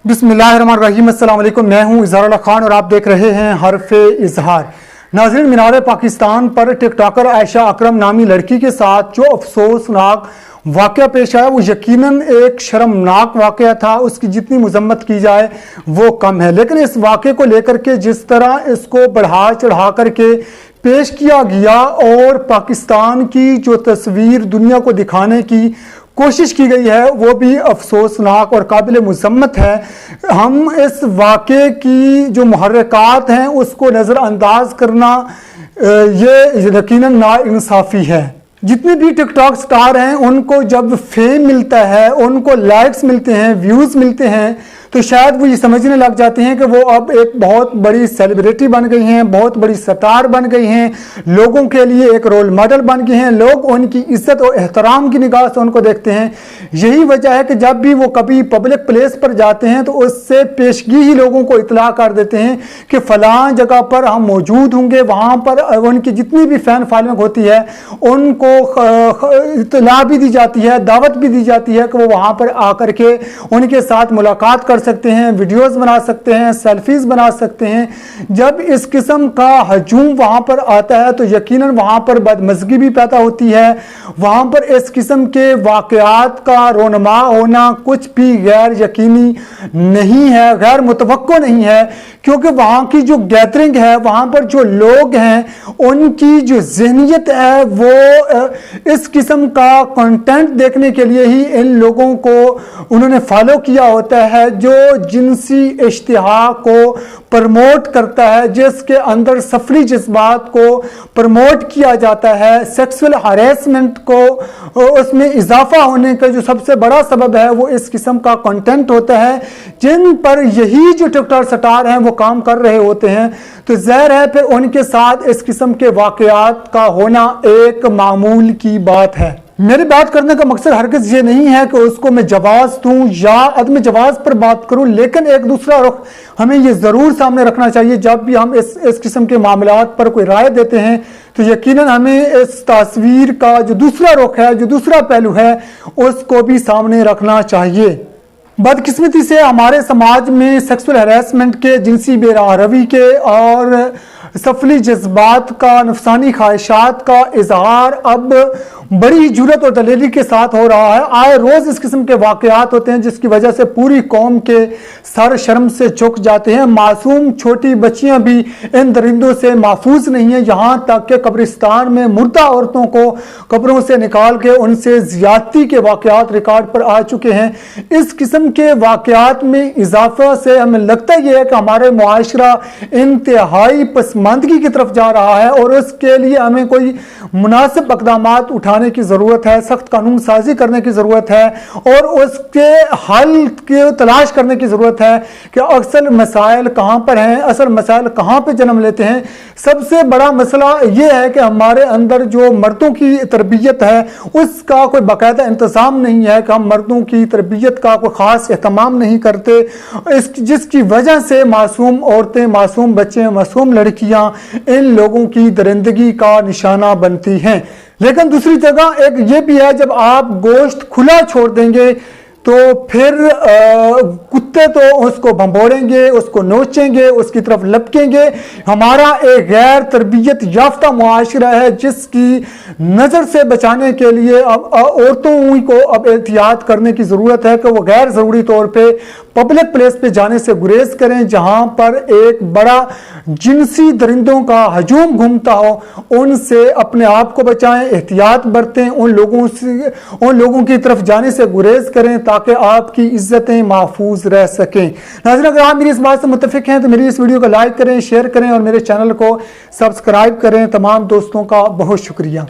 बिस्मिल्लाहिर्रहमानिर्रहीम। अस्सलाम वालेकुम। मैं हूं इज़हारुल्लाह खान और आप देख रहे हैं हरफ़े इज़हार। नाज़रीन, मीनार पाकिस्तान पर टिकटॉकर आयशा अकरम नामी लड़की के साथ जो अफसोसनाक वाक़या पेश आया वो यकीनन एक शर्मनाक वाक़या था। उसकी जितनी मजम्मत की जाए वो कम है, लेकिन इस वाक़े को लेकर के जिस तरह इसको बढ़ा चढ़ा करके पेश किया गया और पाकिस्तान की जो तस्वीर दुनिया को दिखाने की कोशिश की गई है वो भी अफसोसनाक और काबिल मजम्मत है। हम इस वाक़े की जो मुहर्रिकात हैं उसको नज़रअंदाज करना ये यकीनन नाइंसाफ़ी है। जितने भी टिकटॉक स्टार हैं उनको जब फेम मिलता है, उनको लाइक्स मिलते हैं, व्यूज़ मिलते हैं, तो शायद वो ये समझने लग जाते हैं कि वो अब एक बहुत बड़ी सेलिब्रिटी बन गई हैं, बहुत बड़ी स्टार बन गई हैं, लोगों के लिए एक रोल मॉडल बन गए हैं। लोग उनकी इज्जत और एहतराम की निगाह से उनको देखते हैं। यही वजह है कि जब भी वो कभी पब्लिक प्लेस पर जाते हैं तो उससे पेशगी ही लोगों को इतला कर देते हैं कि फ़लाँ जगह पर हम मौजूद होंगे। वहाँ पर उनकी जितनी भी फ़ैन फॉलोइंग होती है उनको इतला भी दी जाती है, दावत भी दी जाती है कि वो वहाँ पर आकर के उनके साथ मुलाकात कर सकते हैं, वीडियोस बना सकते हैं, सेल्फीज बना सकते हैं। जब इस किस्म का हजूम वहाँ पर आता है तो यकीनन वहाँ पर बदमज़गी भी पैदा होती है। वहाँ पर इस किस्म के वाक़यात का रोनमा होना कुछ भी गैर यकीनी नहीं है, गैर मुतवक्को नहीं है, क्योंकि वहाँ की जो गैदरिंग है, वहाँ पर जो लोग हैं, उनकी जो ज़हनियत है वो इस किस्म का कंटेंट देखने के लिए ही इन लोगों को उन्होंने फॉलो किया होता है, जो जिनसी इश्तिहा को प्रमोट करता है, जिसके अंदर सफरी जज्बात को प्रमोट किया जाता है। सेक्सुअल हरेसमेंट को उसमें इजाफा होने का जो सबसे बड़ा सबब है वो इस किस्म का कंटेंट होता है, जिन पर यही जो टिकटॉक स्टार हैं वो काम कर रहे होते हैं। तो ज़ाहिर है फिर उनके साथ इस किस्म के वाक़यात का होना एक मामूल की बात है। मेरी बात करने का मकसद हरगिज़ ये नहीं है कि उसको मैं जवाज़ दूँ या अदम जवाज़ पर बात करूँ, लेकिन एक दूसरा रुख हमें ये ज़रूर सामने रखना चाहिए। जब भी हम इस किस्म के मामलात पर कोई राय देते हैं तो यकीनन हमें इस तस्वीर का जो दूसरा रुख है, जो दूसरा पहलू है, उसको भी सामने रखना चाहिए। बदकिस्मती से हमारे समाज में सेक्सुअल हरासमेंट के, जिनसी बेरहवी के और सफली जज्बात का, नफसानी ख्वाहिशात का इजहार अब बड़ी जुर्रत और दलेरी के साथ हो रहा है। आए रोज़ इस किस्म के वाक़यात होते हैं जिसकी वजह से पूरी कौम के सर शर्म से झुक जाते हैं। मासूम छोटी बच्चियां भी इन दरिंदों से महफूज नहीं है। यहाँ तक कि कब्रिस्तान में मुर्दा औरतों को कब्रों से निकाल के उनसे ज़्यादती के वाक़यात रिकॉर्ड पर आ चुके हैं। इस किस्म के वाक़यात में इजाफा से हमें लगता ये है कि हमारे मुआशरा इंतहाई पसमानदगी की तरफ जा रहा है और उसके लिए हमें कोई मुनासिब इक़दामात उठाने की ज़रूरत है, सख्त कानून साजी करने की ज़रूरत है और उसके हल की तलाश करने की ज़रूरत है कि असल मसाइल कहाँ पर हैं, असल मसाइल कहाँ पर जन्म लेते हैं। सबसे बड़ा मसला ये है कि हमारे अंदर जो मर्दों की तरबियत है उसका कोई बाकायदा इंतज़ाम नहीं है, कि हम मर्दों की तरबियत का कोई ख़ास एहतमाम नहीं करते, जिसकी वजह से मासूम औरतें, मासूम बच्चे, मासूम लड़कियाँ इन लोगों की दरिंदगी का निशाना बनती हैं। लेकिन दूसरी जगह एक ये भी है, जब आप गोश्त खुला छोड़ देंगे तो फिर कुत्ते तो उसको भंभोड़ेंगे, उसको नोचेंगे, उसकी तरफ लपकेंगे। हमारा एक गैर तरबियत याफ्ता मुआशरा है जिसकी नज़र से बचाने के लिए अब औरतों को अब एहतियात करने की ज़रूरत है कि वो गैर ज़रूरी तौर पे पब्लिक प्लेस पे जाने से गुरेज करें जहाँ पर एक बड़ा जिनसी दरिंदों का हजूम घूमता हो। उनसे अपने आप को बचाएं, एहतियात बरतें, उन लोगों की तरफ जाने से गुरेज करें ताकि आपकी इज्जतें महफूज रह सकें। नाज़रीन, अगर आप मेरी इस बात से मुत्तफिक हैं तो मेरी इस वीडियो को लाइक करें, शेयर करें और मेरे चैनल को सब्सक्राइब करें। तमाम दोस्तों का बहुत शुक्रिया।